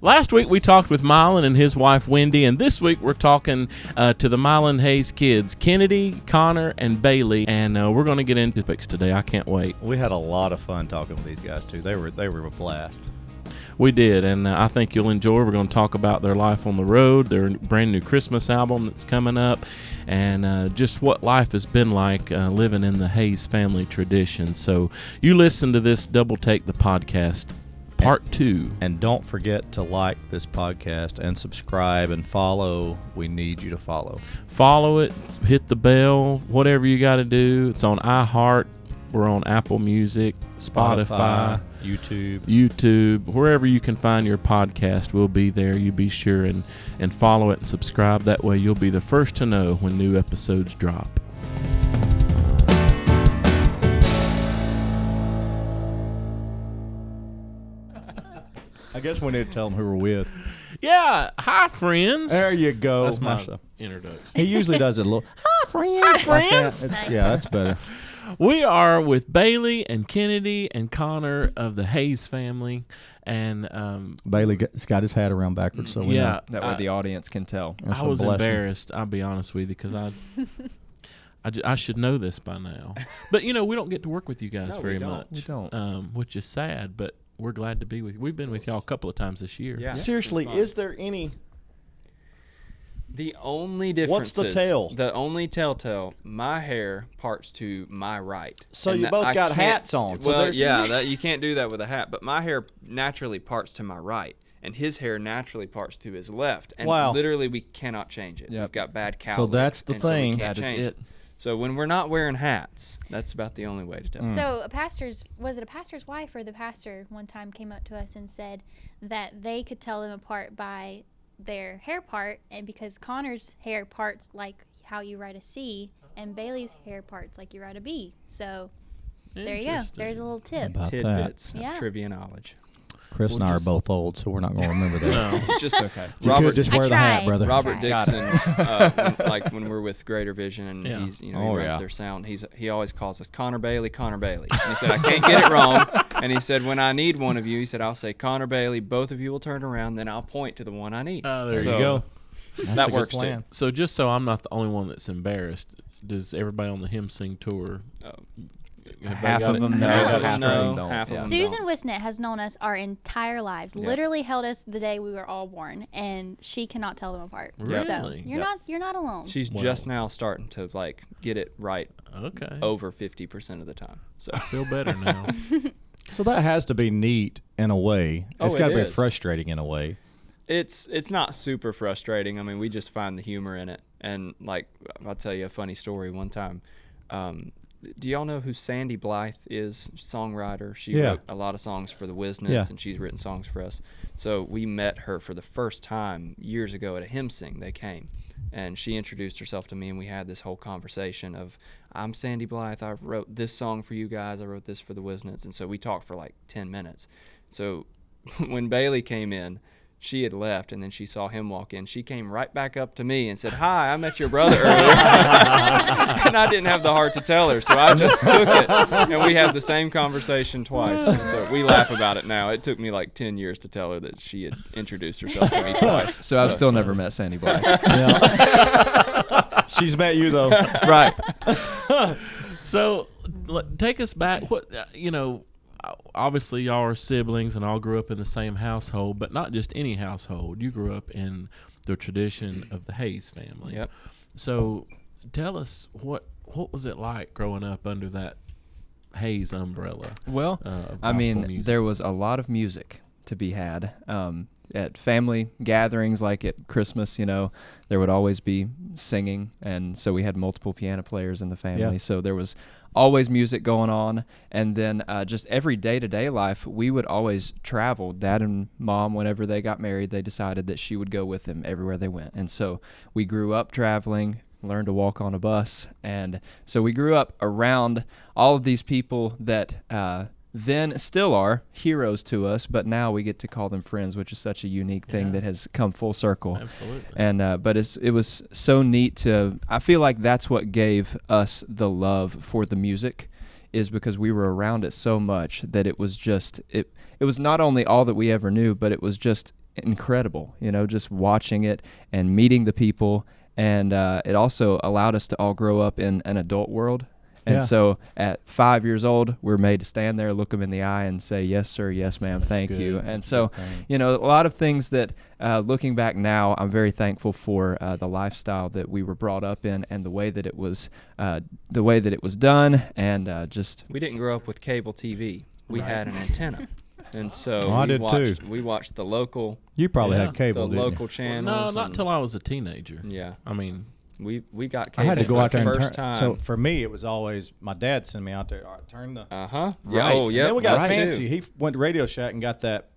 Last week we talked with Mylon and his wife Wendy, and this week we're talking to the Mylon Hayes kids, Kennedy, Connor, and Bailey, and we're going to get into topics today. I can't wait. We had a lot of fun talking with these guys too. They were a blast. We did, and I think you'll enjoy. We're going to talk about their life on the road, their brand new Christmas album that's coming up, and just what life has been like living in the Hayes family tradition. So you listen to this Double Take the Podcast. Part 2. And don't forget to like this podcast and subscribe and follow. We need you to follow. Follow it, hit the bell, whatever you got to do. It's on iHeart. We're on Apple Music, Spotify, YouTube, wherever you can find your podcast, we'll be there. You be sure and follow it and subscribe. That way you'll be the first to know when new episodes drop. I guess we need to tell them who we're with. Yeah. Hi, friends. There you go. That's my introduction. He usually does it a little. Hi, friends. Hi, friends. Nice. Yeah, that's better. We are with Bailey and Kennedy and Connor of the Hayes family. And Bailey's got his hat around backwards, so we know. That way the audience can tell. I was embarrassed, I'll be honest with you, because I should know this by now. But, we don't get to work with you guys very much. We don't. Which is sad, but we're glad to be with you. We've been with y'all a couple of times this year. Yeah. Seriously, is there any... The only difference What's the tell? The only telltale, my hair parts to my right. So you both got hats on. So well, yeah, you can't do that with a hat. But my hair naturally parts to my right, and his hair naturally parts to his left. And literally, we cannot change it. Yep. We've got bad cowlick. So that's the thing. So we can't change it. So when we're not wearing hats, that's about the only way to tell. So was it a pastor's wife or the pastor one time came up to us and said that they could tell them apart by their hair part, and because Connor's hair parts like how you write a C, and Bailey's hair parts like you write a B. So there you go. There's a little tip. About tidbits that. of trivia knowledge. Chris and I are both old, so we're not going to remember that. No, it's just okay. You could just wear the hat, brother. Robert Dixon, when we're with Greater Vision, and he's he runs their sound. He always calls us Connor Bailey. And he said, I can't get it wrong. And he said, when I need one of you, he said, I'll say Connor Bailey. Both of you will turn around, then I'll point to the one I need. There you go. That works too. So just so I'm not the only one that's embarrassed, does everybody on the Hymn Sing tour? Half of them know, half of them don't. Susan Wisnett has known us our entire lives. Yep. Literally held us the day we were all born, and she cannot tell them apart. Really? So you're not alone. She's just now starting to get it right. Okay. Over 50% of the time. So I feel better now. So that has to be neat in a way. It's got to be frustrating in a way. It's not super frustrating. I mean, we just find the humor in it. And I'll tell you a funny story. One time, do y'all know who Sandy Blythe is? Songwriter. She wrote a lot of songs for the Wisnets, and she's written songs for us. So we met her for the first time years ago at a hymn sing. They came, and she introduced herself to me, and we had this whole conversation of, I'm Sandy Blythe. I wrote this song for you guys. I wrote this for the Wisnets. And so we talked for 10 minutes. So when Bailey came in, she had left, and then she saw him walk in. She came right back up to me and said, hi, I met your brother earlier. And I didn't have the heart to tell her, so I just took it. And we had the same conversation twice. And so we laugh about it now. It took me 10 years to tell her that she had introduced herself to me twice. So I've still never met Sandy Black. She's met you, though. Right. So take us back. Obviously, y'all are siblings and all grew up in the same household, but not just any household. You grew up in the tradition of the Hayes family. Yep. So tell us, what was it like growing up under that Hayes umbrella? Well, music? There was a lot of music to be had. At family gatherings, like at Christmas, there would always be singing, and so we had multiple piano players in the family. Yeah. So there was always music going on, and then just every day-to-day life, we would always travel. Dad and Mom, whenever they got married, they decided that she would go with them everywhere they went, and so we grew up traveling, learned to walk on a bus, and so we grew up around all of these people that then still are heroes to us, but now we get to call them friends, which is such a unique thing that has come full circle. Absolutely. And but it was so neat to. I feel like that's what gave us the love for the music, is because we were around it so much that it was just it was not only all that we ever knew, but it was just incredible, just watching it and meeting the people. And it also allowed us to all grow up in an adult world. And so at 5 years old, we're made to stand there, look them in the eye, and say, yes, sir, yes, ma'am, thank you. And so, a lot of things that, looking back now, I'm very thankful for the lifestyle that we were brought up in and the way that it was done, and just. We didn't grow up with cable TV. We had an antenna. And so I did too. We watched the local. You probably had cable, the didn't local you? channels. No, not until I was a teenager. Yeah. I mean, we got I cable had to go for out there the and first turn. time. So for me, it was always my dad sent me out there. All right, turn the. Yeah. Right. Oh, yeah. And then we got Right. fancy. He went to Radio Shack and got that.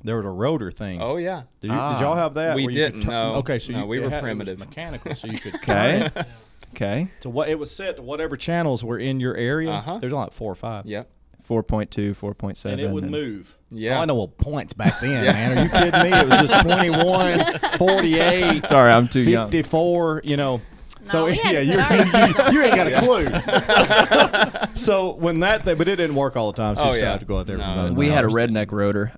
There was a rotor thing. Oh yeah. Did y'all have that? We where you could didn't. No. Okay, so No, we it were had- primitive. It was mechanical, so you could. Okay. Okay. So what it was set to whatever channels were in your area. Uh-huh. There's only like 4 or 5. Yep. 4.2, 4.7. And it would move. Yeah. Oh, I know what points back then, man. Are you kidding me? It was just 21, 48, Sorry, I'm too young. 54, So we had to yeah, put our you ain't got a clue. So when that thing, but it didn't work all the time. So you still have to go out there. No. We had a redneck rotor.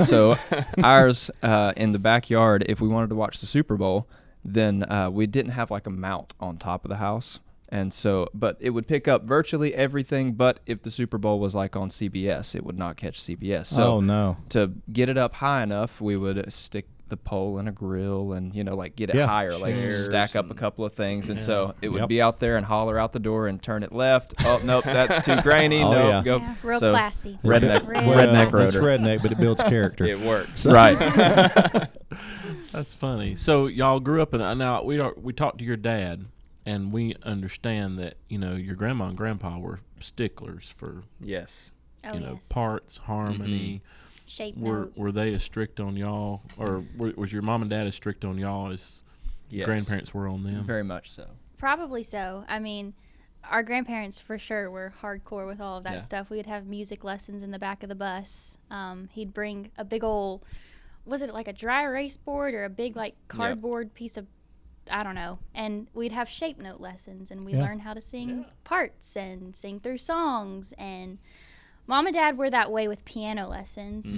So ours in the backyard, if we wanted to watch the Super Bowl, then we didn't have like a mount on top of the house. And so, but it would pick up virtually everything. But if the Super Bowl was like on CBS, it would not catch CBS. So Oh no! to get it up high enough, we would stick the pole in a grill and like get it Yeah. higher, like Chairs stack up a and- couple of things. And so it would Yep. be out there and holler out the door and turn it left. Oh nope, that's too grainy. Oh, Nope, yeah. go. Yeah, real So, classy. Redneck, Real redneck classy. It's rotor. redneck, but it builds character. It works. Right. that's funny. So y'all grew up in. Now we talked to your dad, and we understand that your grandma and grandpa were sticklers for Yes. Oh, yes. parts, harmony. Shape Were notes. they as strict on y'all, or was your mom and dad as strict on y'all as Yes. grandparents were on them? Very much so. Probably so. I mean, our grandparents for sure were hardcore with all of that Yeah. stuff. We'd have music lessons in the back of the bus. He'd bring a big old, was it like a dry erase board or a big like cardboard piece of, I don't know. And we'd have shape note lessons, and we learned how to sing parts and sing through songs. And Mom and Dad were that way with piano lessons.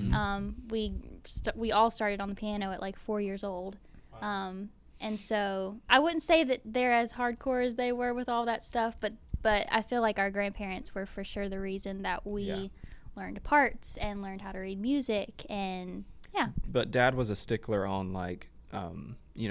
We all started on the piano at like 4 years old. And so I wouldn't say that they're as hardcore as they were with all that stuff, but I feel like our grandparents were for sure the reason that we learned parts and learned how to read music. And But Dad was a stickler on like, he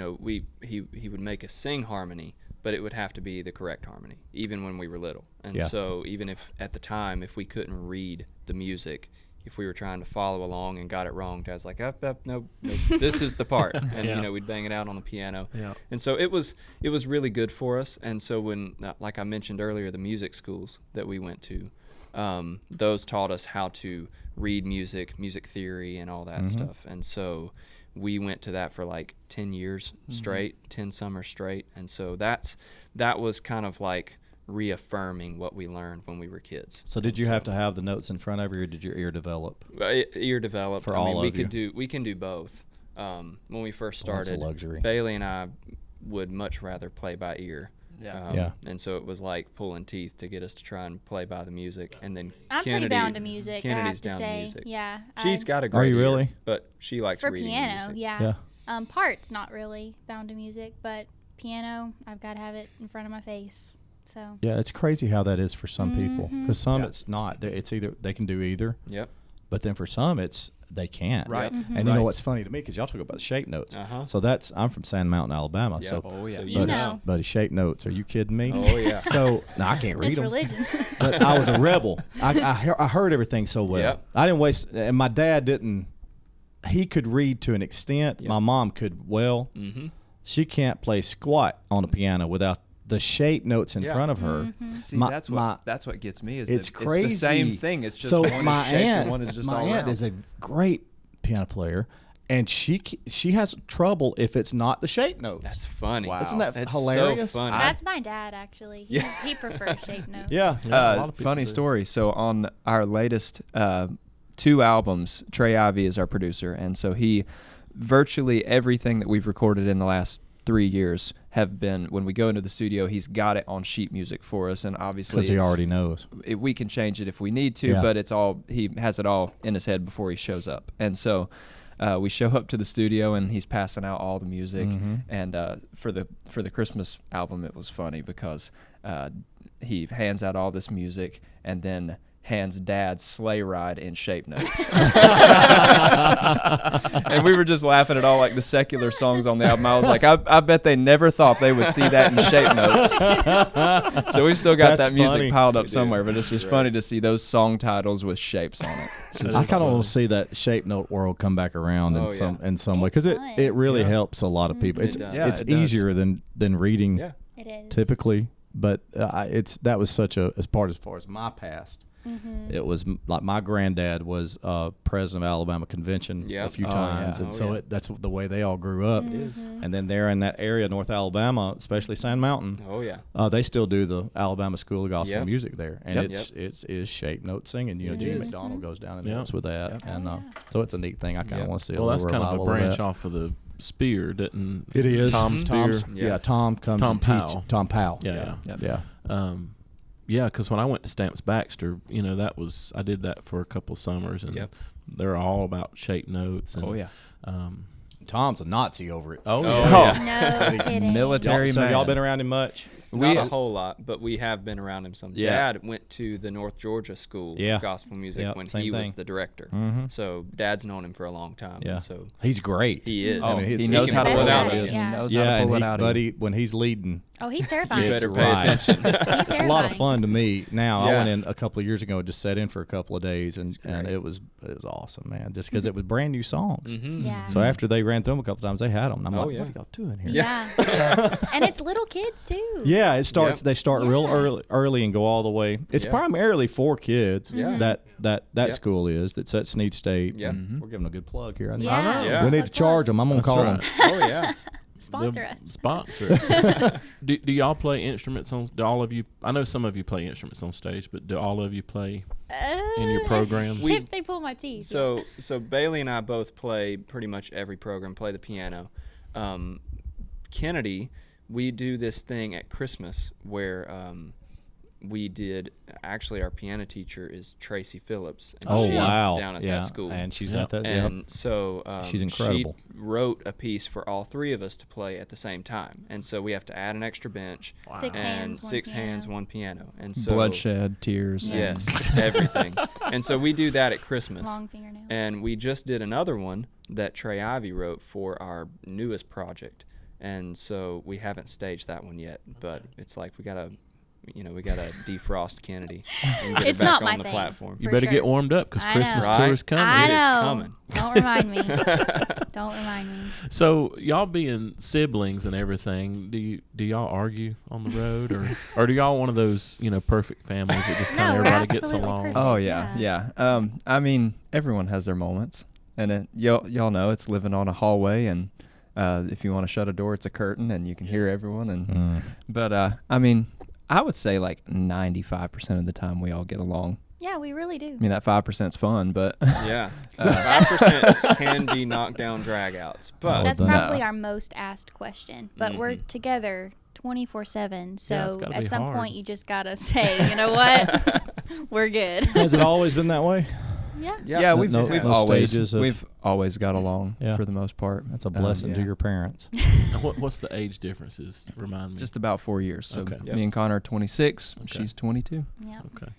would make us sing harmony, but it would have to be the correct harmony, even when we were little. And so even if at the time, if we couldn't read the music, if we were trying to follow along and got it wrong, Dad's like, no, this is the part. And, we'd bang it out on the piano. Yeah. And so it was really good for us. And so when, like I mentioned earlier, the music schools that we went to, those taught us how to read music theory and all that stuff. And so we went to that for like 10 years straight, 10 summers straight. And so that was kind of like reaffirming what we learned when we were kids. So did you have to have the notes in front of you, or did your ear develop? Ear developed. For all of you. We can do both. When we first Well, that's started, a luxury. Bailey and I would much rather play by ear. Yeah. And so it was like pulling teeth to get us to try and play by the music. And then I'm Kennedy, pretty down to music, Kennedy's I have to down say. to music. Yeah. She's got a great you ear, really? but she likes for reading piano, music. yeah. Parts not really bound to music, but piano, I've got to have it in front of my face. So Yeah, it's crazy how that is for some people. Because some it's not. It's either they can do either. Yep. But then for some they can't. Right. Yep. And you know what's funny to me, because y'all talk about shape notes. Uh-huh. So I'm from Sand Mountain, Alabama. Yep. So Oh yeah. So You know. buddy, shape notes. Are you kidding me? Oh yeah. So no, I can't read it's them. religion. But I was a rebel. I heard everything so well. Yep. I didn't waste. And my dad didn't. He could read to an extent. Yep. My mom could well. Mm-hmm. She can't play squat on the piano without the shape notes in Yeah. front of her. See, My- that's my- what gets me is It's that crazy. It's the same thing. It's just so one my is shaped aunt, and one is just my all aunt round. is a great piano player, and she has trouble if it's not the shape notes. That's funny. Wow. Isn't that That's hilarious? So funny. That's my dad, actually. He prefers shape notes. Yeah. Yeah, a lot of people Funny do. story. So on our latest 2 albums, Trey Ivy is our producer, and so virtually everything that we've recorded in the last 3 years have been, when we go into the studio, he's got it on sheet music for us, and obviously Because he already knows. we can change it if we need to, Yeah. but he has it all in his head before he shows up. And so we show up to the studio and he's passing out all the music. And for the Christmas album, it was funny because he hands out all this music and then hands Dad's sleigh ride in shape notes. And we were just laughing at all like the secular songs on the album. I was like, I bet they never thought they would see that in shape notes. So we've still got That's that music funny. piled up somewhere, but it's just funny to see those song titles with shapes on it. It's just I kind of want to see that shape note world come back around Oh, in some way, because It's it fun. really helps a lot of people. It It's does. Yeah, it's it does. easier than reading Yeah. It is. typically, but that was such a as far as my past. It was like my granddad was president of Alabama Convention Yep. a few Oh, times, yeah. and Oh, so yeah. that's the way they all grew up. It is. And then there in that area, North Alabama, especially Sand Mountain, Oh yeah. they still do the Alabama School of Gospel Yep. Music there, and Yep. it is shape note singing. You know, It Gene is. McDonald goes down and Yep. helps with that, Yep. and Oh, so it's a neat thing. I kind of Yep. want to see a Well, little that's kind of a revival branch that. off of the Spear, didn't It is Tom Spear? Yeah. Tom comes Tom and Powell. teach Tom Powell. Yeah, Yep. Yeah. yeah. Because when I went to Stamps Baxter, I did that for a couple summers, and Yep. they're all about shape notes. And, Oh, yeah. Tom's a Nazi over it. Oh, Oh, yeah. No kidding. Military So man. y'all been around him much? Not a whole lot, but we have been around him some. Yeah. Dad went to the North Georgia School Yeah. of Gospel Music Yep, when same he was thing. the director. Mhm. So Dad's known him for a long time. Yeah. And so He's great. he is. Oh, I mean, he it's- knows he how to can pull it pull out it of out. you. Yeah. He knows how Yeah, to and pull it out of you. buddy, when he's leading, Oh, he's terrifying. better pay right. attention. He's it's a lot of terrifying. fun to me. Now I Yeah. went in a couple of years ago and just sat in for a couple of days, and great. it was awesome, man. Just because it was brand new songs. Mm-hmm. Yeah. So after they ran through them a couple times, they had them. And I'm Oh, like, yeah. what are y'all doing here? Yeah. And it's little kids too. Yeah, it starts. Yep. They start real Yeah. early and go all the way. It's Yeah. primarily for kids. Yeah. That Yep. school is. That's at Snead State. Yep. We're giving a good plug here. I Yeah. know. Yeah. We need to Plug, charge them. I'm gonna That's call right. them. Oh yeah. Sponsor The us. Sponsor. do y'all play instruments on? Do all of you? I know some of you play instruments on stage, but do all of you play in your program? If they pull my teeth. So Bailey and I both play pretty much every program. Play the piano. Kennedy, we do this thing at Christmas where we did. Actually, our piano teacher is Tracy Phillips. And Oh she's wow! Down at yeah, that school. and she's Yep. at that. And so She's incredible. She wrote a piece for all three of us to play at the same time, and so we have to add an extra bench. Six and hands, one six piano. hands, one piano, and so Bloodshed, tears. Yes, everything. And so we do that at Christmas. Long fingernails. And we just did another one that Trey Ivy wrote for our newest project, and so we haven't staged that one yet. But it's like we gotta defrost Kennedy and get It's it back not on my the thing. platform. You For better sure. get warmed up because I Christmas know. Right? tour is coming. I It is know. coming. Don't remind me. Don't remind me. So y'all being siblings and everything, do y'all argue on the road, or do y'all one of those perfect families that just kind No, of we're everybody gets absolutely along? perfect. Oh yeah. I mean, everyone has their moments, and y'all know it's living on a hallway, and if you want to shut a door, it's a curtain, and you can hear everyone. And but I mean, I would say like 95% of the time we all get along. Yeah, we really do. I mean, that 5%'s fun, but Yeah, 5% can be knockdown dragouts, but That's no. probably our most asked question. But we're Mhm. together 24/7. Yeah, So it's gotta be at some hard. point, you just gotta say, you know what, we're good. Has it always been that way? Yeah. yeah, we've no- we've no always stages of- we've always got along Yeah. for the most part. That's a blessing to yeah. your parents. What's the age differences? Remind me. Just about 4 years. So Okay. Yep. me and Connor are 26. Okay. She's 22. Yeah. Okay.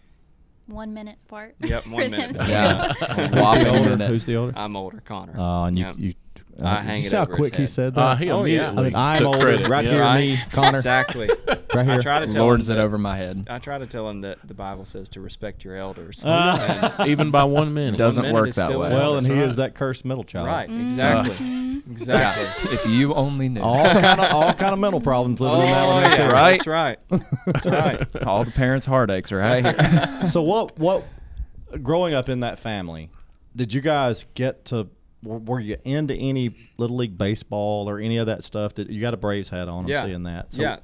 1 minute apart. Yep, for 1 them minute. to- Yeah. Who's the Whopping older? minute. Who's the older? I'm older, Connor. And Yep. did I hang you it see how over his quick he head. said that? He Oh, yeah. immediately I'm took older. credit. Right yeah. here, Right. me, Connor. Exactly. Right I here. try to tell Lords him it over my head. I try to tell him that the Bible says to respect your elders. Even by 1 minute. Doesn't minute work is that still way. an Well, elder. and he That's is that cursed middle child. Right, exactly. Exactly. If you only knew. All kind of mental problems living in Oh, elementary. yeah, Right? That's right. That's right. All the parents' heartaches are right here. So what growing up in that family, did you guys get to were you into any little league baseball or any of that stuff? You got a Braves hat on? I'm Yeah. seeing that. So Yeah.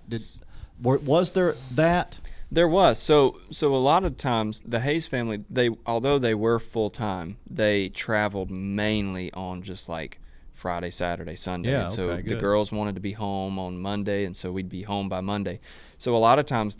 was there that? There was so a lot of times the Hayes family, although they were full time, they traveled mainly on just like Friday, Saturday, Sunday. Yeah, And so okay, the good. girls wanted to be home on Monday, and so we'd be home by Monday. So a lot of times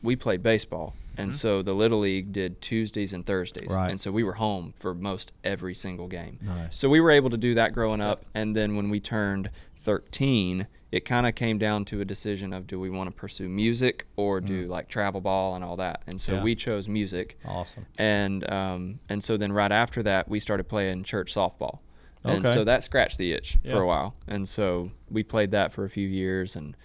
we played baseball, And so the Little League did Tuesdays and Thursdays. Right. And so we were home for most every single game. Nice. So we were able to do that growing up. And then when we turned 13, it kind of came down to a decision of, do we want to pursue music or do like travel ball and all that? And so we chose music. Awesome. And so then right after that, we started playing church softball. And so that scratched the itch for a while. And so we played that for a few years, and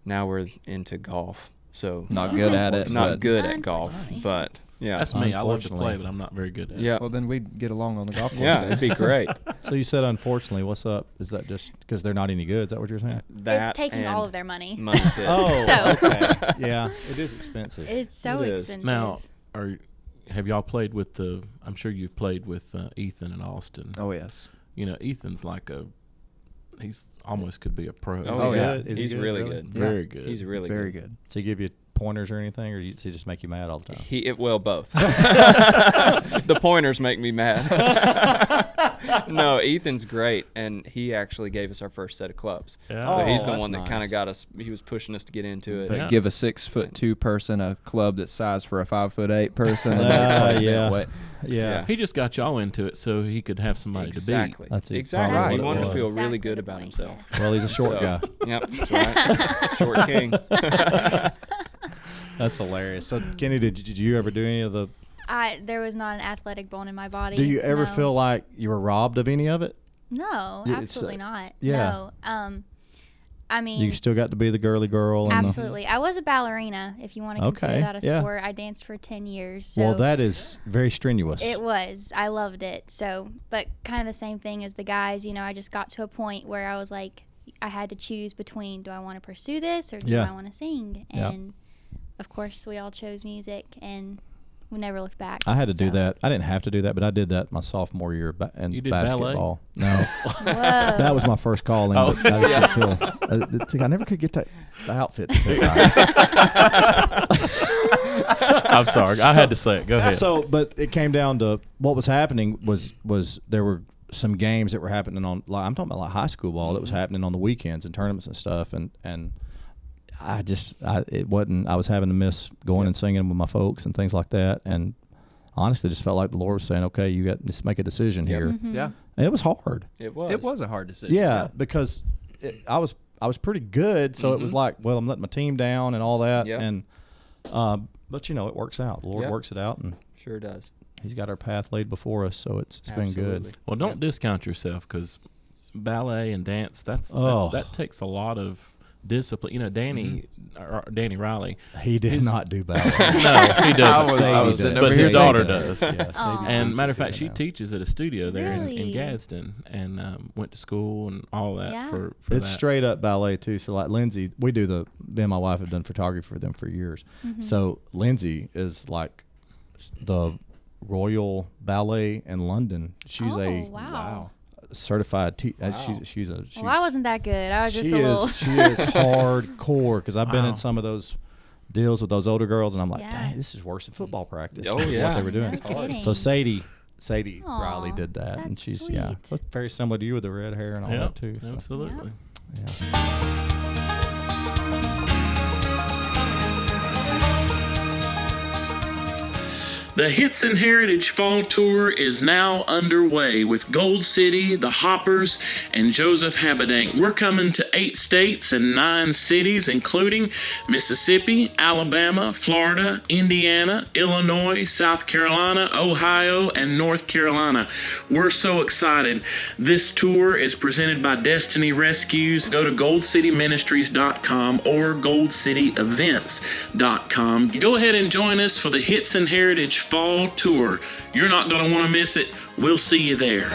now we're into golf. So Not good at it. not but- good at golf, but yeah. That's me. I love to Unfortunately. play, but I'm not very good at it. Yeah. Well, then we'd get along on the golf course. Yeah, then. it'd be great. So you said, unfortunately, what's up? Is that just because they're not any good? Is that what you're saying? That It's taking all and of their money. money pit. Oh, So- okay. Yeah, it is expensive. It's so It is. expensive. Now, have y'all played with the? I'm sure you've played with Ethan and Austin. Oh yes. You know, Ethan's like he's almost could be a pro. Is Oh he yeah, good? Is he he's good, really really? good. Very good. He's really Very good. good. So he give you pointers or anything, or does he just make you mad all the time? Well, both. The pointers make me mad. No, Ethan's great, and he actually gave us our first set of clubs. Yeah. So he's Oh, the that's one that kind nice. of got us. He was pushing us to get into it. But Yeah. give a 6'2" person a club that's sized for a 5'8" person. And that's like, Yeah. What? Yeah. He just got y'all into it so he could have somebody Exactly. That's exactly. probably He what it wanted to was. feel really Exactly good the about point, himself. yes. Well, he's a short So, guy. Yep, that's right. Short king. That's hilarious. So, Kenny, did you ever do any of the? There was not an athletic bone in my body. Do you ever no. feel like you were robbed of any of it? No, It's, absolutely not. yeah. No. I mean, You still got to be the girly girl. And absolutely. I was a ballerina, if you want to consider Okay, that a yeah. sport. I danced for 10 years. So Well, that is very strenuous. it was. I loved it. So, but kind of the same thing as the guys. You know, I just got to a point where I was like, I had to choose between, do I want to pursue this or do Yeah. I want to sing? Yeah. And of course, we all chose music, and we never looked back. I had to do So- that. I didn't have to do that, but I did that my sophomore year in You did ballet? basketball. No, Whoa. that was my first call in. Oh. But I just didn't feel. I never could get the outfit to fit right. I'm sorry. I had to say it. Go ahead. So, but it came down to what was happening was there were some games that were happening on. Like, I'm talking about like high school ball that was happening on the weekends and tournaments and stuff, and it wasn't. I was having to miss going and singing with my folks and things like that, and honestly, just felt like the Lord was saying, "Okay, you got to just make a decision here," Mm-hmm. Yeah. and it was hard. It was. It was a hard decision. Yeah, because I was pretty good, so it was like, well, I'm letting my team down and all that, Yeah. and but you know, it works out. The Lord Yeah. works it out, and Sure does. He's got our path laid before us, so it's been Absolutely. good. Well, don't discount yourself, because ballet and dance, that takes a lot of discipline. You know, Danny Riley. He did not do ballet. No, he doesn't. I was Sadie sitting does. over But here his daughter thinking, does. Yeah, Aw. Sadie And teaches matter of fact, it she now. teaches at a studio there in Really? Gadsden, and went to school and all that Yeah. for It's that. straight up ballet too. So like Lindsay, me and my wife have done photography for them for years. Mm-hmm. So Lindsay is like the Royal Ballet in London. She's a wow. certified Wow. she's Well, I wasn't that good. I was just she a little. is hardcore, because I've been Wow. in some of those deals with those older girls, and I'm like, Yeah. dang, this is worse than football practice. Oh, what yeah. they were doing. No kidding. So Sadie Aw, Riley did that, and that's she's sweet. looks very similar to you with the red hair and all Yeah, that too. So. absolutely. The Hits and Heritage Fall Tour is now underway with Gold City, the Hoppers, and Joseph Habedank. We're coming to 8 states and 9 cities, including Mississippi, Alabama, Florida, Indiana, Illinois, South Carolina, Ohio, and North Carolina. We're so excited. This tour is presented by Destiny Rescues. Go to goldcityministries.com or goldcityevents.com. Go ahead and join us for the Hits and Heritage Fall Tour. You're not going to want to miss it. We'll see you there.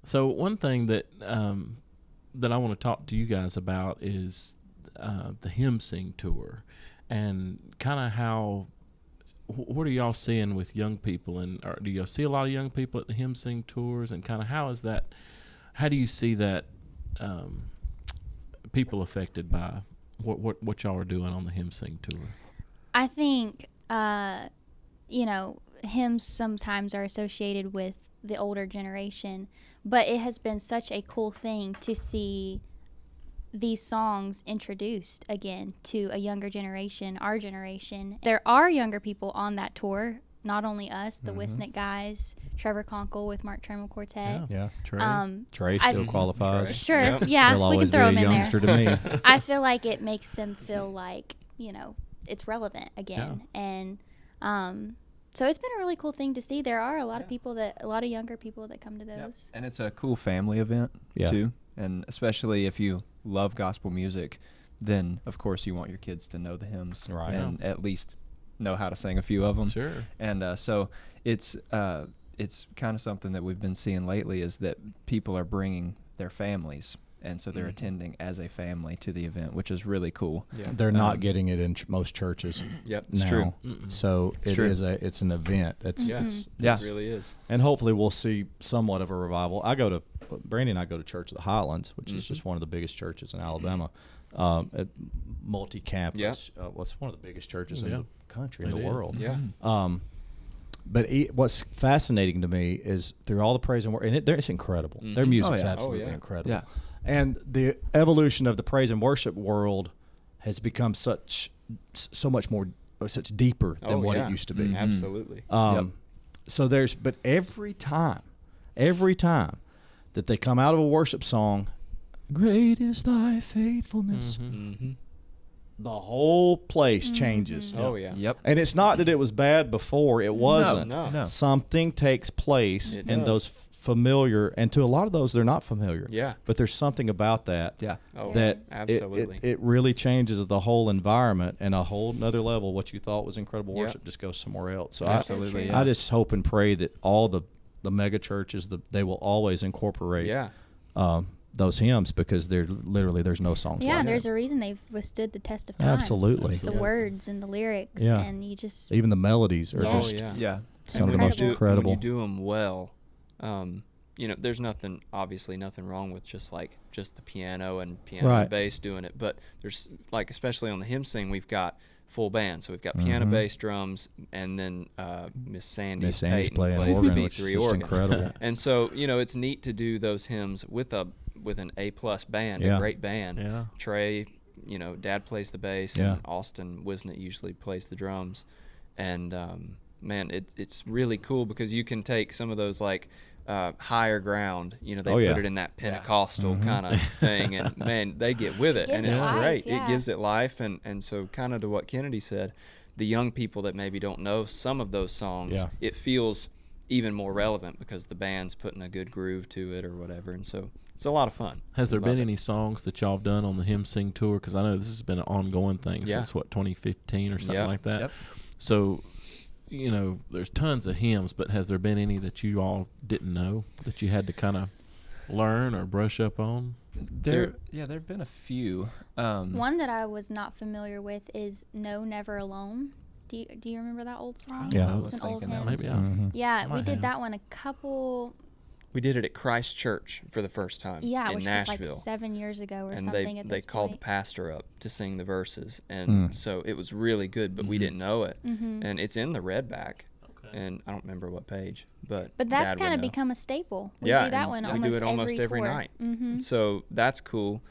So one thing that that I want to talk to you guys about is the hymn sing tour, and kind of how. What are y'all seeing with young people, and do y'all see a lot of young people at the hymn sing tours, and kind of how is that? How do you see that people affected by what y'all are doing on the hymn sing tour? I think, hymns sometimes are associated with the older generation, but it has been such a cool thing to see these songs introduced again to a younger generation, our generation. There are younger people on that tour, not only us, the Wisnick guys, Trevor Conkle with Mark Trammell Quartet. Yeah. Trey. Trey still qualifies. Sure, Yep. yeah, He'll we can always throw be him a in youngster there. to me. I feel like it makes them feel like, it's relevant again. And so it's been a really cool thing to see. There are a lot of younger people that come to those. And it's a cool family event too. And especially if you love gospel music, then of course you want your kids to know the hymns and at least know how to sing a few of them. Sure. And so it's kind of something that we've been seeing lately is that people are bringing their families, and so they're attending as a family to the event, which is really cool. Yeah. They're not getting it in most churches. Yep. Now. true. So It's true. it's an event. Yeah. It's It really is. and hopefully we'll see somewhat of a revival. Brandy and I go to Church of the Highlands, which is just one of the biggest churches in Alabama, at multi-campus. What's one of the biggest churches in the country, in the world. Yeah. But what's fascinating to me is through all the praise and worship, and it's incredible. Their music's absolutely incredible. Yeah. And the evolution of the praise and worship world has become such deeper than what it used to be. Absolutely. So but every time that they come out of a worship song, great is thy faithfulness, the whole place changes. Oh yeah. Yep. And it's not that it was bad before, it wasn't. No. Something takes place It in does. those familiar, and to a lot of those they're not familiar. Yeah. But there's something about that Yeah. Oh, that absolutely. it really changes the whole environment, and a whole nother level. What you thought was incredible Yeah. worship just goes somewhere else. So Absolutely, I just hope and pray that all the mega churches, they will always incorporate those hymns, because there's no songs Yeah, like there's that. a reason they've withstood the test of time. Absolutely. It's the words and the lyrics, Yeah. and you just Even the melodies are Yes. just Yeah. some of the most When incredible. you do them well, there's obviously nothing wrong with just the piano and Right. bass doing it. But there's especially on the hymn sing, we've got full band. So we've got piano, bass, drums, and then Miss Sandy's Sandy's Peyton playing plays organ, the which is B3 just organ. incredible. And so it's neat to do those hymns with an A+ band, a great band. Yeah. Trey, Dad plays the bass, Yeah. and Austin Wisnett usually plays the drums. And man, it's really cool because you can take some of those higher ground. They put it in that Pentecostal kind of thing, and man, they get with it, and gives it's it life, great. yeah. It gives it life, and so kind of to what Kennedy said, the young people that maybe don't know some of those songs, it feels even more relevant because the band's putting a good groove to it or whatever, and so it's a lot of fun. Has there Love been it. any songs that y'all have done on the Hymn Sing tour? Because I know this has been an ongoing thing since 2015 or something Yep. like that. Yep. So, there's tons of hymns, but has there been any that you all didn't know that you had to kind of learn or brush up on? There've been a few. one that I was not familiar with is "No, Never Alone." Do you remember that old song? Yeah. It's an old hymn. Maybe Yeah, I we did have. that one a couple. We did it at Christ Church for the first time. Yeah, in which Nashville. was 7 years ago or And something. they At this called the point. pastor up to sing the verses, and so it was really good, but we didn't know it. Mm-hmm. And it's in the Redback, and I don't remember what page, but But that's Dad would kind of know. become a staple. We Yeah, do that and one we almost do it almost every tour. night. Mm-hmm. So that's cool.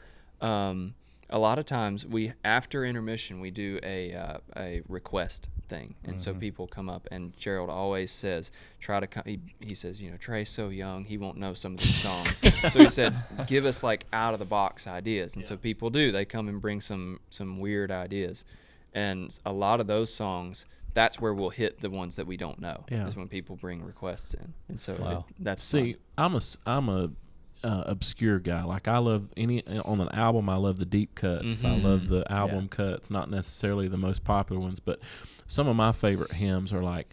A lot of times after intermission we do a request thing, and so people come up, and Gerald always says, try to come. He says, Trey's so young, he won't know some of these songs. So he said, give us out of the box ideas, and so people do. They come and bring some weird ideas, and a lot of those songs, that's where we'll hit the ones that we don't know. Yeah. Is when people bring requests in, and so Wow. that's See, fun. I'm a obscure guy. I love on an album. I love the deep cuts. I love the album cuts, not necessarily the most popular ones, but some of my favorite hymns are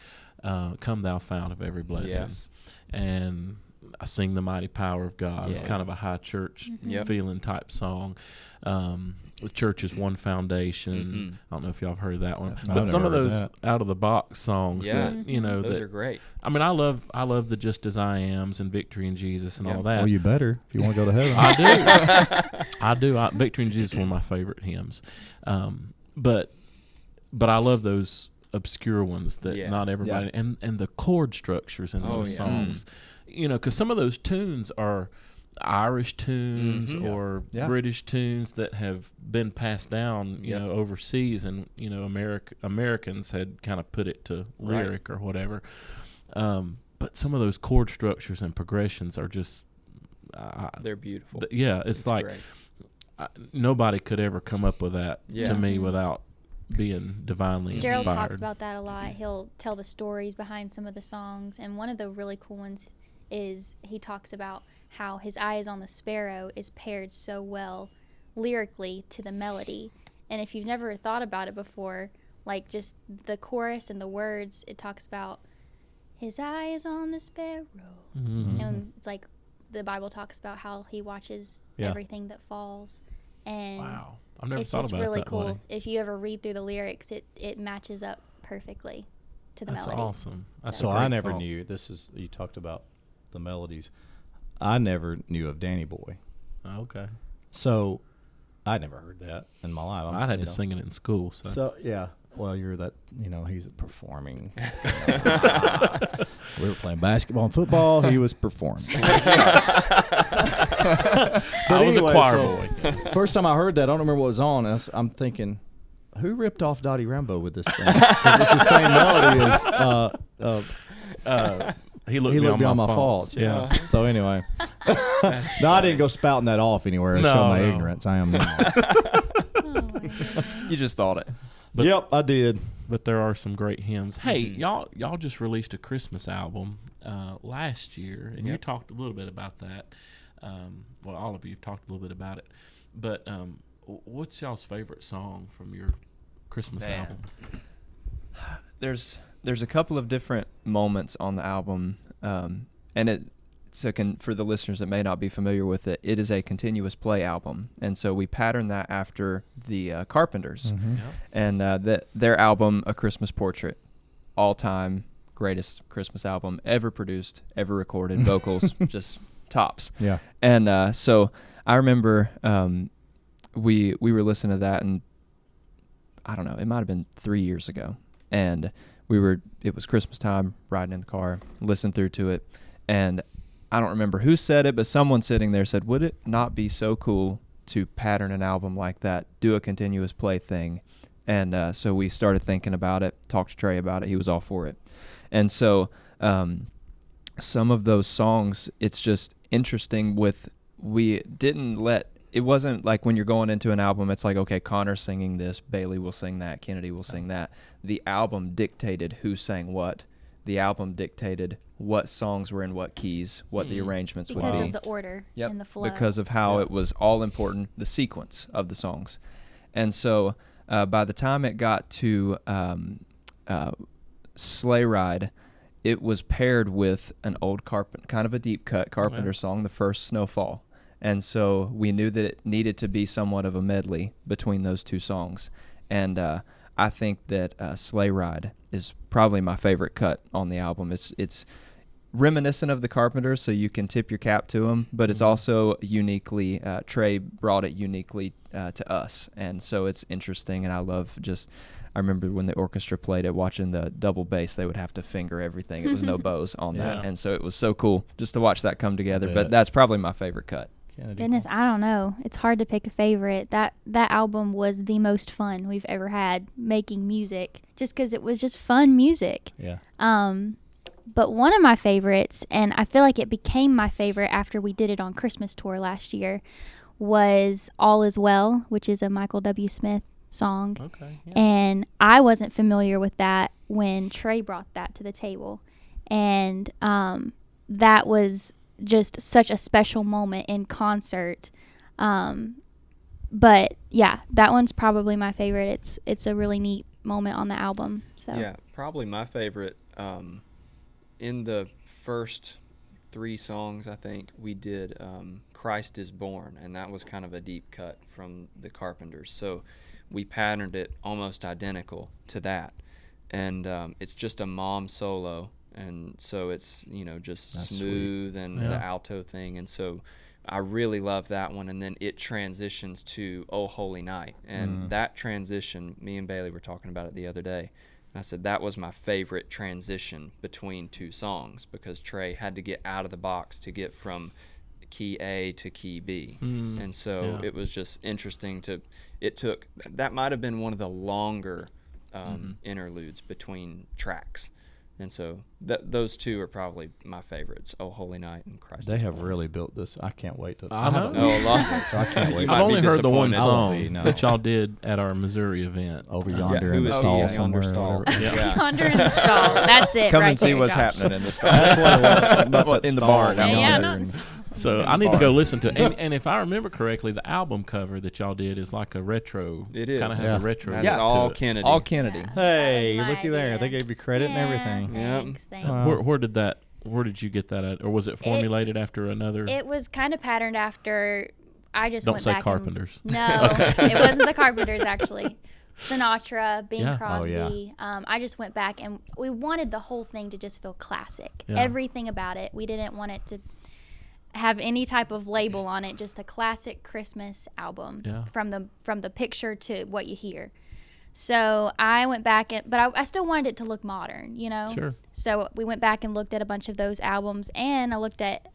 "Come Thou Fount of Every Blessing," Yes. and I sing the mighty power of God. It's Yeah. kind of a high church Yep. feeling type song. The church is one foundation. I don't know if y'all have heard that one, I've but some of never heard those that. out of the box songs Yeah. that Those that are great. I mean, I love the Just As I Am's and Victory in Jesus and all that. Well, you better if you want to go to heaven. I do. Victory in Jesus is one of my favorite hymns. But I love those obscure ones that Yeah. not everybody and the chord structures in Oh, those yeah. songs. Because some of those tunes are Irish tunes or Yeah. British tunes that have been passed down, you know, overseas, and Americans had kind of put it to lyric or whatever. But some of those chord structures and progressions are just they're beautiful. It's like great. Nobody could ever come up with that to me Mm-hmm. without being divinely Gerald inspired. talks about that a lot. He'll tell the stories behind some of the songs, and one of the really cool ones is he talks about how His Eye is on the Sparrow is paired so well lyrically to the melody. And if you've never thought about it before, like just the chorus and the words, it talks about His eye is on the sparrow. Mm-hmm. And it's like the Bible talks about how he watches everything that falls. And Wow. I've never it's thought just about really it that cool. way. If you ever read through the lyrics, it matches up perfectly to the That's melody. awesome. That's So a great I never thought. knew. You talked about the melodies. I never knew of Danny Boy. Okay. So I never heard that in my life. I had to sing it in school. So yeah. Well, you're that. He's performing. We were playing basketball and football. He was performing. I was anyway, a choir so- boy. First time I heard that, I don't remember what was on. I'm thinking, who ripped off Dottie Rambo with this thing? 'Cause it's the same melody as He looked He Looked beyond Beyond My faults. Faults. Yeah. So anyway, no, I didn't go spouting that off anywhere to No, show my no. ignorance. I am now. Oh, my goodness. You just thought it. But- Yep, I did. But there are some great hymns. Hey, Mhm. y'all just released a Christmas album last year, and you Yep. talked a little bit about that. Well, all of you have talked a little bit about it. But what's y'all's favorite song from your Christmas Man. album? There's a couple of different moments on the album, and for the listeners that may not be familiar with it, it is a continuous play album, and so we patterned that after the Carpenters, and their album, A Christmas Portrait, all-time greatest Christmas album ever produced, ever recorded, vocals just tops. Yeah. And so I remember we were listening to that, and I don't know, it might have been 3 years ago, and it was Christmas time, riding in the car, listened through to it, and I don't remember who said it, but someone sitting there said, would it not be so cool to pattern an album like that, do a continuous play thing? And so we started thinking about it, talked to Trey about it. He was all for it. And so some of those songs, it's just interesting it wasn't like when you're going into an album, it's like, okay, Connor's singing this, Bailey will sing that, Kennedy will sing that. The album dictated who sang what. The album dictated what songs were in what keys, what the arrangements would Because be. of the order Yep, and the flow. because of how it was all important, the sequence of the songs. And so by the time it got to Sleigh Ride, it was paired with an old kind of a deep cut Carpenter song, The First Snowfall. And so we knew that it needed to be somewhat of a medley between those two songs. And I think that Sleigh Ride is probably my favorite cut on the album. It's reminiscent of the Carpenters, so you can tip your cap to them, but it's also uniquely, Trey brought it uniquely to us. And so it's interesting, and I remember when the orchestra played it, watching the double bass, they would have to finger everything. It was no bows on that. And so it was so cool just to watch that come together. But that's probably my favorite cut. Goodness, I don't know. It's hard to pick a favorite. That album was the most fun we've ever had making music, just because it was just fun music. Yeah. But one of my favorites, and I feel like it became my favorite after we did it on Christmas tour last year, was All Is Well, which is a Michael W. Smith song. Okay. Yeah. And I wasn't familiar with that when Trey brought that to the table. And that was just such a special moment in concert. But yeah, that one's probably my favorite. It's a really neat moment on the album. So Yeah, probably my favorite. In the first 3 songs, I think we did Christ is Born, and that was kind of a deep cut from the Carpenters. So we patterned it almost identical to that. And it's just a mom solo, and so it's, just That's smooth sweet. and Yeah. the alto thing. And so I really love that one. And then it transitions to Oh Holy Night. And that transition, me and Bailey were talking about it the other day. And I said that was my favorite transition between 2 songs, because Trey had to get out of the box to get from key A to key B. Mm, And so it was just interesting that might have been one of the longer interludes between tracks. And so those two are probably my favorites, Oh Holy Night and Christ. They have really built this. I can't wait to. I know. Oh, a lot. So I can't wait. I've only heard the one disappointed. song No. that y'all did at our Missouri event. Over Yeah, yonder who in the is he? stall Yonder somewhere. or stall. whatever. Yeah. Yonder in the stall. That's it. Come right and see there, what's Josh. happening in the store. That's what it was. Well, in the barn. stall. I'm Yeah, on not there in the and- stall. So I need to go listen to it. And if I remember correctly, the album cover that y'all did is like a retro. It is. Kind of has Yeah. a retro. That's look to all it. Kennedy. All Kennedy. Yeah. Hey, That was my looky there. idea. They gave you credit and everything. Yep. Thanks. Wow. Where did you get that at? Or was it formulated after another? It was kind of patterned after. I just Don't went say back Carpenters. No, it wasn't the Carpenters actually. Sinatra, Bing Yeah. Crosby. Oh, yeah. I just went back and we wanted the whole thing to just feel classic. Yeah. Everything about it. We didn't want it to have any type of label on it. Just a classic Christmas album. Yeah. From the picture to what you hear. So I went back but I still wanted it to look modern, you know. Sure. So we went back and looked at a bunch of those albums, and I looked at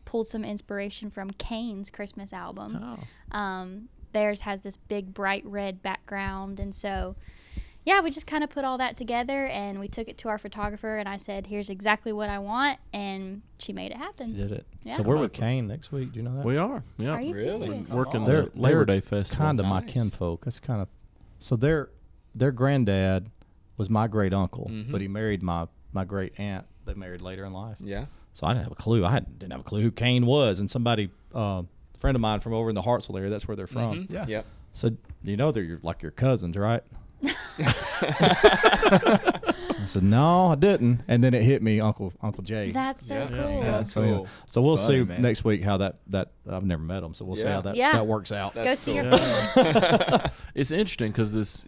pulled some inspiration from Kane's Christmas album. Oh. Theirs has this big bright red background, and so yeah, we just kind of put all that together, and we took it to our photographer, and I said, here's exactly what I want, and she made it happen. Did it? Yeah. So we're with Kane next week. Do you know that? We are. Yeah. Are you Really? serious? Working They're- the Labor they're Day Festival. Kind of my Nice. kinfolk. That's kind of. So their granddad was my great uncle, but he married my great aunt. They married later in life. Yeah. So I didn't have a clue. Didn't have a clue who Kane was, and somebody, a friend of mine from over in the Hartsville area. That's where they're from. Yeah. Yep. So you know they're your cousins, right? I said no, I didn't, and then it hit me, Uncle Jay. That's so Yeah. cool. Yeah. Yeah, That's so, yeah. cool. So we'll Funny, see man. next week how that I've never met them, so we'll see Yeah. how that Yeah. that works out. Go That's see cool. your family. It's interesting because this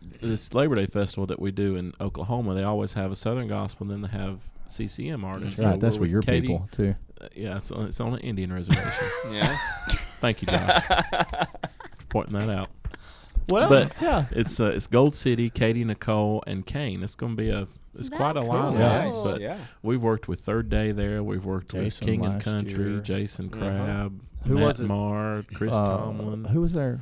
Labor Day Festival that we do in Oklahoma, they always have a Southern gospel, and then they have CCM artists. That's right. So That's we're where with your Katie. people too. Yeah, it's on an Indian reservation. Yeah. Thank you, Josh, for pointing that out. Well, But yeah. it's Gold City, Katie, Nicole, and Kane. It's going to be quite a That's lineup. cool. Yeah. Nice. But yeah. we've worked with Third Day there. We've worked Jason with King and last Country, year. Jason Uh-huh. Crabb, Who Matt was it? Marr, Chris Tomlin. Who was there?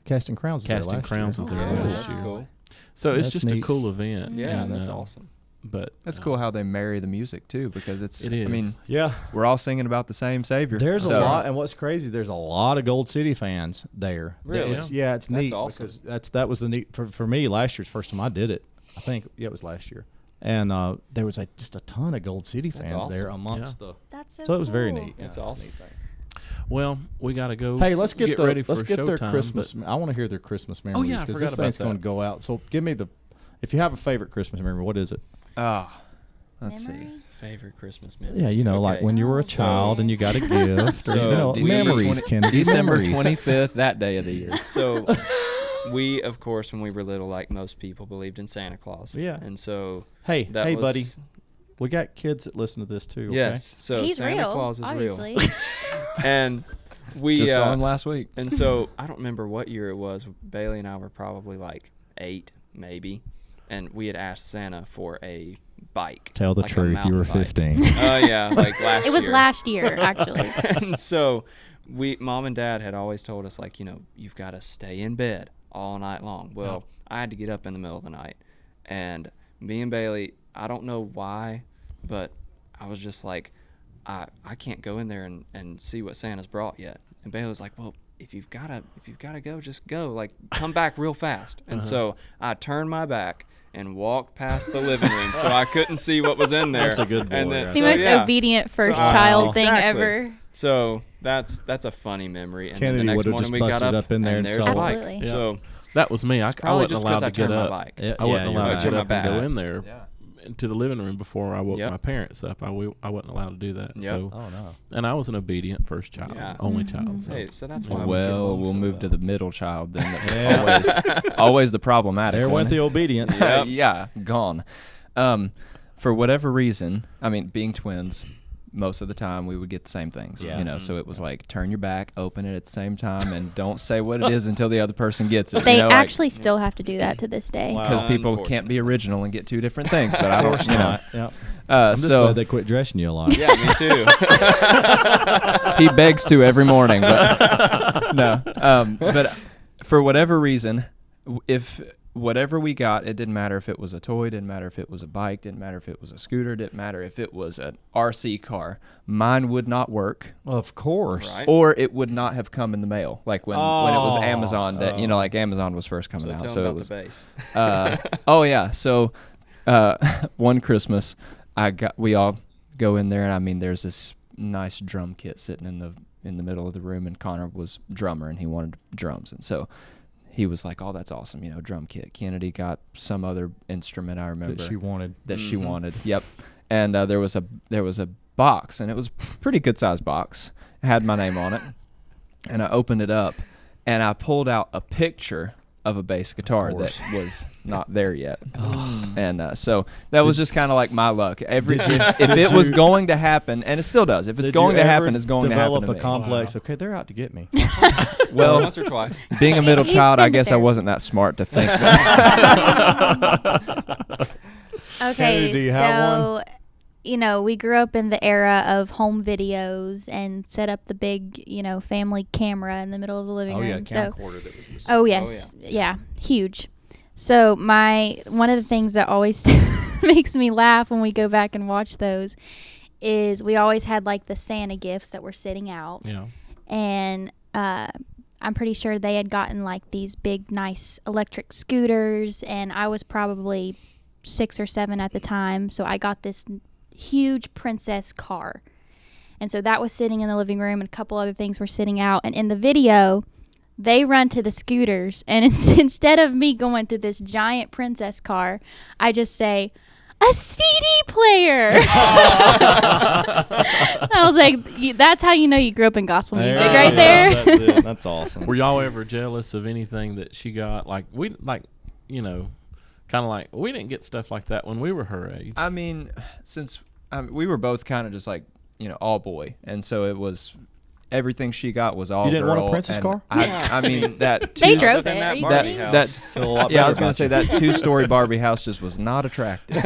Casting Crowns was Casting there last Crowns year. was Oh, there yeah, last that's year. cool. So it's That's just a neat. cool event. Yeah, and, that's awesome. But That's cool how they marry the music too, because It I is. mean, Yeah. we're all singing about the same Savior. There's a So- lot, and what's crazy, there's a lot of Gold City fans there. Really? It's That's neat awesome. because that was the neat for me. Last year's first time I did it. I think it was last year, and there was just a ton of Gold City That's fans there awesome. amongst the. That's so So it was very cool. neat. That's Yeah, awesome. neat thing. well, we got to go. Hey, let's get ready let's for get their showtime, Christmas. but- I want to hear their Christmas memories yeah, I because forgot this about thing's going to that. go out. So give me if you have a favorite Christmas memory, what is it? Let's Memory? see. Favorite Christmas memory. Yeah, like Okay. when you were a Oh, child and you got a gift. So or, December memories, Kennedy. December memories. 25th, that day of the year. So we, of course, when we were little, like most people, believed in Santa Claus. Yeah. And so Hey, that hey, was, buddy. We got kids that listen to this too. Okay? Yes. So He's Santa real, Claus is obviously. real. And we Just saw him last week. and so I don't remember what year it was. Bailey and I were probably like 8, maybe, and we had asked Santa for a bike. Tell the like a truth. You were mountain bike. 15. Oh yeah, like last year. It was last year, actually. And so Mom and Dad had always told us, like, you've got to stay in bed all night long. Well, I had to get up in the middle of the night, and me and Bailey, I don't know why, but I was just like, I can't go in there and see what Santa's brought yet. And Bailey was like, well, if you've gotta go, just go. Like, come back real fast. And so I turned my back and walked past the living room so I couldn't see what was in there. That's a good boy, And then, right The so, most yeah. obedient first So- child thing Exactly. ever. So that's a funny memory. And Kennedy then the next would've morning just we got busted up in there and and there's saw a it. bike. Absolutely. Yeah. So That was me. I probably wasn't just allowed 'cause I to get turned my up. bike. Yeah, I wasn't you're allowed right. to get Turned my up and go back. in there Yeah. into the living room before I woke Yep. my parents up. I wasn't allowed to do that. Yep. So, Oh no. and I was an obedient first child, Yeah. only child. So. hey, so that's why we get Well, along we'll so move well. to the middle child then. That was always the problematic There one. went the obedience. Yep. Yeah, gone. For whatever reason, I mean, being twins, most of the time we would get the same things. Yeah. You know, so it was like turn your back, open it at the same time, and don't say what it is until the other person gets it. They you know, actually still have to do that to this day. because people can't be original and get two different things. But I don't. You know. Yeah. I'm just So glad they quit dressing you a lot. Yeah, me too. he begs to every morning, but no. But for whatever reason, if whatever we got, it didn't matter if it was a toy, didn't matter if it was a bike, didn't matter if it was a scooter, didn't matter if it was an RC car. Mine would not work. Of course. Right. Or it would not have come in the mail, like when it was Amazon. That you know, like Amazon was first coming out, tell so them it about was. the base. Oh yeah, so one Christmas, we all go in there, and I mean, there's this nice drum kit sitting in the middle of the room, and Connor was drummer, and he wanted drums, and so he was like, "Oh, that's awesome, you know, drum kit." Kennedy got some other instrument, I remember, That she wanted. she wanted. Yep. And there was a box, and it was a pretty good sized box. It had my name on it, and I opened it up, and I pulled out a picture of a bass guitar that was not there yet. And so that was just kind of like my luck. If it was going to happen, and it still does, if it's going to happen, it's going to happen to develop me. a complex. Okay, they're out to get me. Well, Once or twice. being a middle He's child, been I guess I there. wasn't that smart to think that. Okay, Kennedy, do you have so you know, we grew up in the era of home videos and set up the big, you know, family camera in the middle of the living Oh room. yeah, So camcorder that was this. oh yes, yeah, huge. So one of the things that always makes me laugh when we go back and watch those is we always had like the Santa gifts that were sitting out. Yeah. And I'm pretty sure they had gotten like these big, nice electric scooters, and I was probably 6 or 7 at the time, so I got this huge princess car. And so that was sitting in the living room, and a couple other things were sitting out. And in the video, they run to the scooters, and instead of me going to this giant princess car, I just say, "A CD player." I was like, that's how you know you grew up in gospel music right there. That's it. That's awesome. Were y'all ever jealous of anything that she got? Like you know, kind of like we didn't get stuff like that when we were her age. I mean, since we were both kind of just like, you know, all boy, and so it was everything she got was all You didn't want a girl, princess and car? I mean that They two- drove Than it. that Are you Barbie kidding? house. that Feel a lot yeah, I better was gonna about say you. that 2-story Barbie house just was not attractive.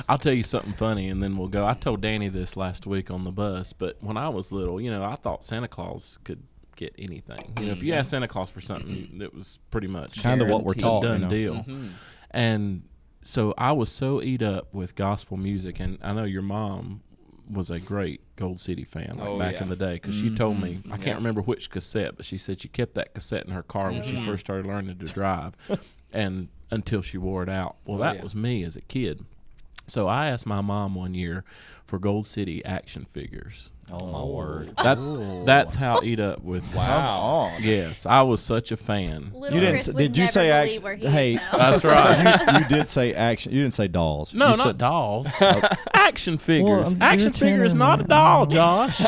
I'll tell you something funny, and then we'll go. I told Danny this last week on the bus, but when I was little, you know, I thought Santa Claus could get anything. You know, if you asked Santa Claus for something, it was pretty much Kind of what we're a taught. done you know. deal. And so I was so eat up with gospel music, and I know your mom was a great Gold City fan back in the day, because she told me, I can't remember which cassette, but she said she kept that cassette in her car when she first started learning to drive, and until she wore it out. Well, that was me as a kid. So I asked my mom one year for Gold City action figures. Oh my word. That's how eat up with. Wow. Yes, I was such a fan. Little You didn't Chris s- would did you never say believe action- where he hey, is now. That's right. You did say action. You didn't say dolls. No, You not said, dolls. Action figures. I'm Action figure is not a doll, Josh.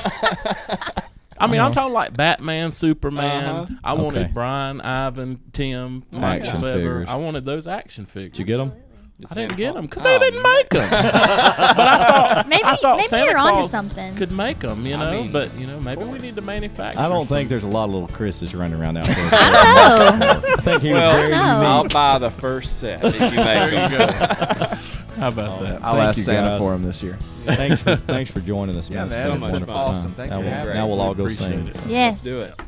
I mean, I'm talking like Batman, Superman. I wanted Okay. Brian, Ivan, Tim, Mike Action Lefebvre. figures. I wanted those action figures. Did you get them? I didn't get them because they didn't make them. But I thought Maybe Santa you're onto Claus something. could make them, you know. mean, but you know, maybe we need to manufacture. I don't some. think there's a lot of little Chris's running around out there. I know. I think he was Well, very no. I'll unique. buy the first set if you make them. How about that? I'll Thank ask you, Santa guys. for him this year. Thanks for joining us, Yeah, man. It's man, been it's a been wonderful awesome. time. Thank now you for we'll, having now us. we'll all go Appreciate sing. it. So. Yes. Let's do it.